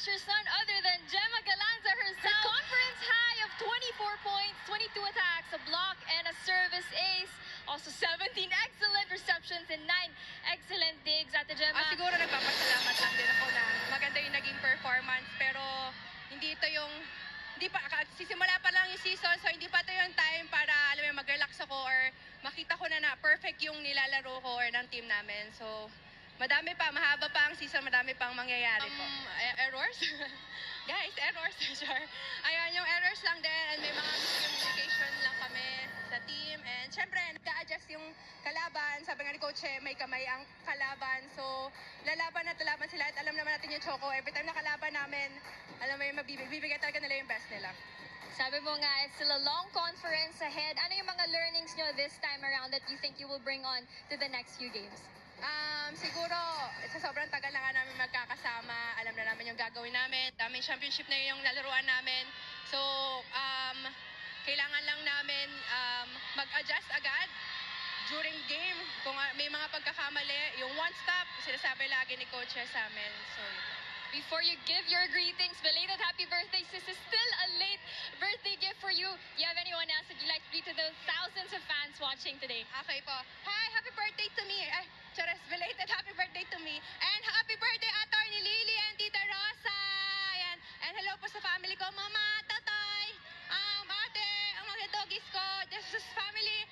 features none other than Gemma Galanza herself. Her conference high of 24 points, 22 attacks, a block, and a service ace. Also 17 excellent receptions and 9 excellent digs. Ate Gemma. Siguro nagpapasalamat lang din ako na maganda yung naging performance, pero hindi ito yung sisimula pa lang yung season, so hindi pa ito yung time para alam mo mag-relax ako or makita ko na perfect yung nilalaro ko or ng team namin. So madami pa, mahaba pa ang season, madami pang mangyayari po. Errors? Guys, errors. Sure. Ayan, yung errors lang din and may mga miscommunication lang kami sa team. And syempre, nag-a-adjust yung kalaban. Sabi nga ni Coach, may kamay ang kalaban. So, lalaban at lalaban sila at alam naman natin yung Choco. Every time na kalaban namin, alam mo yung bibigay talaga nila yung best nila. Sabi mo nga, it's still a long conference ahead. Ano yung mga learnings nyo this time around that you think you will bring on to the next few games? Siguro, sa sobrang tagal na nga namin magkakasama, alam na namin yung gagawin namin. Daming championship na yung lalaruan namin. So, kailangan lang namin mag-adjust agad during game. Kung may mga pagkakamali, yung one stop, sinasabi lagi ni Coach sa amin. So, before you give your greetings, belated happy birthday. This is still a late birthday gift for you. Do you have anyone else that you'd like to greet to those thousands of fans watching today? Okay po. Hi, happy birthday to me. Ay, charas, belated happy birthday to me. And happy birthday, Atty. Lily and Tita Rosa. Ayan. And hello po sa family ko, Mama, Tatay, Ate, ang mga doggies ko, just family.